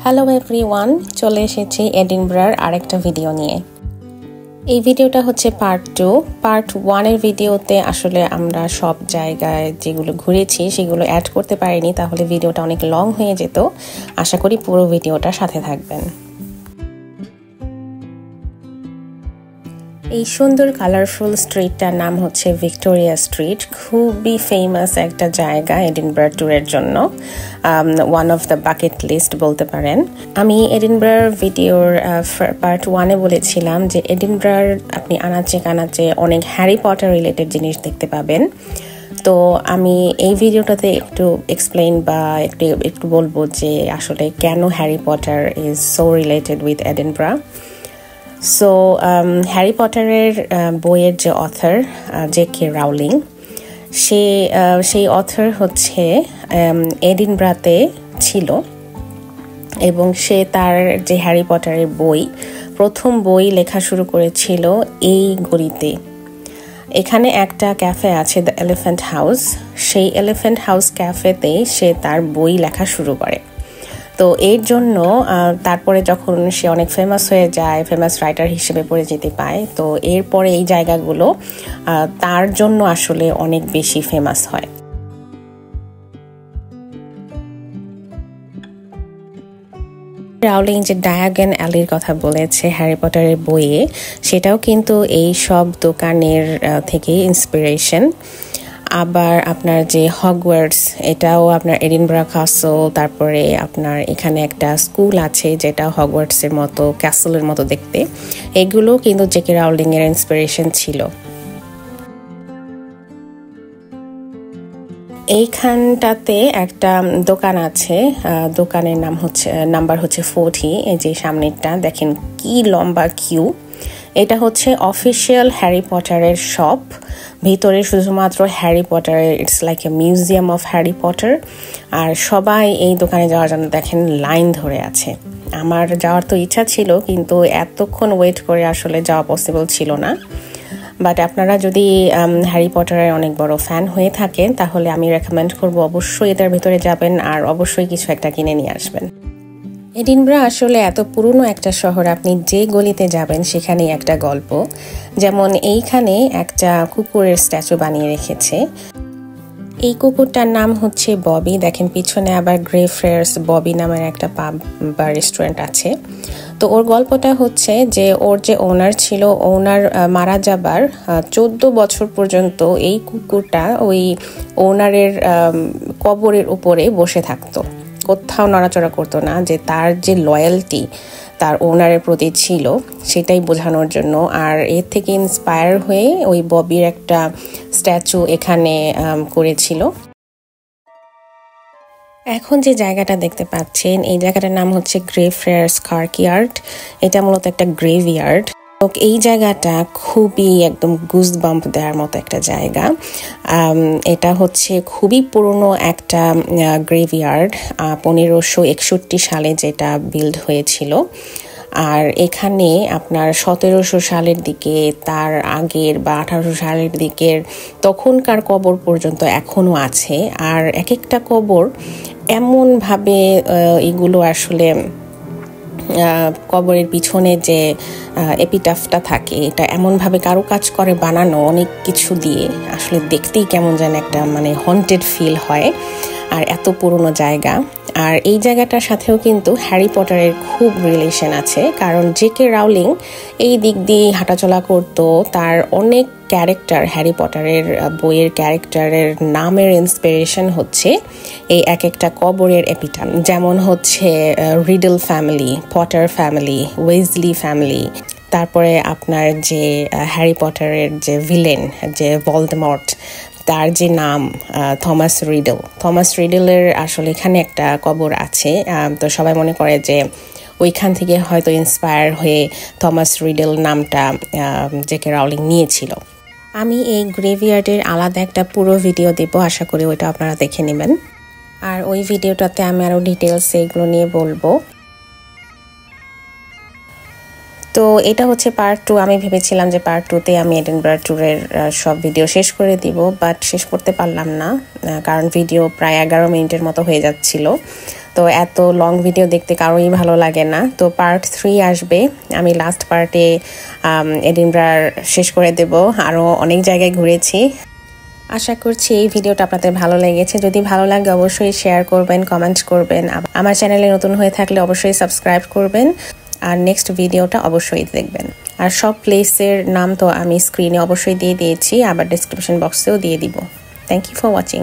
Hello everyone, চলে এসেছি এডিনবরার আরেকটা ভিডিও নিয়ে। এই ভিডিওটা হচ্ছে পার্ট 2। পার্ট 1-এর ভিডিওতে আসলে আমরা সব জায়গায় যেগুলো ঘুরেছি সেগুলো অ্যাড করতে পারিনি, তাহলে ভিডিওটা অনেক লং হয়ে যেত। আশা করি পুরো ভিডিওটার সাথে থাকবেন। এই সুন্দর কালারফুল স্ট্রিটটার নাম হচ্ছে ভিক্টোরিয়া স্ট্রিট। খুবই ফেমাস একটা জায়গা এডিনবরা ট্যুরের জন্য, one of the bucket list বলতে পারেন। আমি এডিনবরার ভিডিওর পার্ট 1-এ বলেছিলাম যে এডিনবরার আপনি আনাচে কানাচে অনেক হ্যারি পটার রিলেটেড জিনিস দেখতে পাবেন। তো আমি এই ভিডিওটাতে একটু এক্সপ্লেইন বা একটু বলবো যে আসলে কেন Harry Potter is so related with Edinburgh. So Harry পটারের বইয়ের যে অথর জে.কে. রাউলিং, সেই অথর হচ্ছে এডিনবরাতে ছিল এবং সে তার যে হ্যারি পটারের প্রথম বই লেখা শুরু করেছিল এই গলিতে। এখানে একটা ক্যাফে আছে, দ্য এলিফ্যান্ট হাউস। সেই এলিফ্যান্ট হাউস ক্যাফেতে সে তার বই লেখা শুরু করে। তো এর জন্য তারপরে যখন সে অনেক ফেমাস হয়ে যায়, ফেমাস রাইটার হিসেবে পরিচিতি পায়, তো এরপরে এই জায়গাগুলো তার জন্য আসলে অনেক বেশি ফেমাস হয়। রাউলিং যে ডায়াগন অ্যালির কথা বলেছে হ্যারি পটারের বইয়ে, সেটাও কিন্তু এই সব দোকানের থেকে ইন্সপিরেশন। আবার আপনার যে হগওয়ার্টস, এটাও আপনার এডিনবরা ক্যাসল। তারপরে আপনার এখানে একটা স্কুল আছে যেটা হগওয়ার্টসের মতো, ক্যাসলের মতো দেখতে। এগুলো কিন্তু জে.কে. রাউলিং এর ইন্সপিরেশন ছিল। এইখানটাতে একটা দোকান আছে, দোকানের নাম্বার হচ্ছে 40। এই যে সামনেরটা দেখেন কি লম্বা কিউ। এটা হচ্ছে অফিসিয়াল হ্যারি পটারের শপ। ভিতরে শুধুমাত্র হ্যারি পটারের, it's like a museum of Harry Potter. আর সবাই এই দোকানে যাওয়ার জন্য দেখেন লাইন ধরে আছে। আমার যাওয়ার তো ইচ্ছা ছিল, কিন্তু এতক্ষণ ওয়েট করে আসলে যাওয়া পসিবল ছিল না। বাট আপনারা যদি হ্যারি পটারের অনেক বড় ফ্যান হয়ে থাকেন, তাহলে আমি রেকমেন্ড করব অবশ্যই এটার ভিতরে যাবেন আর অবশ্যই কিছু একটা কিনে নিয়ে আসবেন। এডিনবরা আসলে এত পুরনো একটা শহর, আপনি যে গলিতে যাবেন সেখানেই একটা গল্প। যেমন এইখানে একটা কুকুরের স্ট্যাচু বানিয়ে রেখেছে। এই কুকুরটার নাম হচ্ছে ববি। দেখেন পিছনে আবার গ্রেফ্রেয়ার্স ববি নামের একটা পাব বা রেস্টুরেন্ট আছে। তো ওর গল্পটা হচ্ছে যে ওর যে ওনার ছিল, ওনার মারা যাবার 14 বছর পর্যন্ত এই কুকুরটা ওই ওনারের কবরের উপরে বসে থাকতো, কোথাও নড়াচড়া করতো না। যে তার যে লয়্যালটি তার ওনারের প্রতি ছিল, সেটাই বোঝানোর জন্য। আর এর থেকে ইন্সপায়ার হয়ে ওই ববির একটা স্ট্যাচু এখানে করেছিল। এখন যে জায়গাটা দেখতে পাচ্ছেন, এই জায়গাটার নাম হচ্ছে গ্রেফ্রেয়ার্স কার্কইয়ার্ড। এটা মূলত একটা গ্রেভইয়ার্ড। এই জায়গাটা খুবই একদম গুজবাম্প দেওয়ার মতো একটা জায়গা। এটা হচ্ছে খুবই পুরনো একটা গ্রেভইয়ার্ড, 1561 সালে যেটা বিল্ড হয়েছিল। আর এখানে আপনার 1700 সালের দিকে, তার আগের বা 1800 সালের দিকের তখনকার কবর পর্যন্ত এখনো আছে। আর এক একটা কবর এমনভাবে, এগুলো আসলে কবরের পিছনে যে এপিটাফটা থাকে, এটা এমনভাবে কারুকাজ করে বানানো, অনেক কিছু দিয়ে আসলে দেখতেই কেমন যেন একটা হন্টেড ফিল হয়। আর এত পুরনো জায়গা। আর এই জায়গাটার সাথেও কিন্তু হ্যারি পটারের খুব রিলেশন আছে, কারণ জে.কে. রাউলিং এই দিক দিয়ে হাঁটাচলা করতো। তার অনেক ক্যারেক্টার, হ্যারি পটারের বইয়ের ক্যারেক্টারের নামের ইন্সপিরেশন হচ্ছে এই এক একটা কবরের এপিটাফ। যেমন হচ্ছে Riddle family, Potter family, Weasley family. তারপরে আপনার যে হ্যারি পটারের যে ভিলেন, যে ভলডেমর্ট, তার যে নাম থমাস রিডলের আসলে এখানে একটা কবর আছে। তো সবাই মনে করে যে ওইখান থেকে হয়তো ইন্সপায়ার হয়ে থমাস রিডল নামটা জে.কে. রাউলিং নিয়েছিল। আমি এই গ্রেভইয়ার্ডের আলাদা একটা পুরো ভিডিও দেব, আশা করি ওইটা আপনারা দেখে নেবেন। আর ওই ভিডিওটাতে আমি আরও ডিটেলস এগুলো নিয়ে বলবো। তো এটা হচ্ছে পার্ট 2। আমি ভেবেছিলাম যে পার্ট 2তে আমি এডিনবরা ট্যুরের সব ভিডিও শেষ করে দিব, বাট শেষ করতে পারলাম না, কারণ ভিডিও প্রায় 11 মিনিটের মতো হয়ে যাচ্ছিল। তো এত লং ভিডিও দেখতে কারোই ভালো লাগে না। তো পার্ট 3 আসবে, আমি লাস্ট পার্টে এডিনবরা শেষ করে দেব। আরও অনেক জায়গায় ঘুরেছি। আশা করছি এই ভিডিওটা আপনাদের ভালো লেগেছে। যদি ভালো লাগে অবশ্যই শেয়ার করবেন, কমেন্ট করবেন। আমার চ্যানেলে নতুন হয়ে থাকলে অবশ্যই সাবস্ক্রাইব করবেন, আর নেক্সট ভিডিওটা অবশ্যই দেখবেন। আর সব প্লেসের নাম তো আমি স্ক্রিনে অবশ্যই দিয়ে দিয়েছি, আবার ডেসক্রিপশন বক্সেও দিয়ে দিব। Thank you for watching.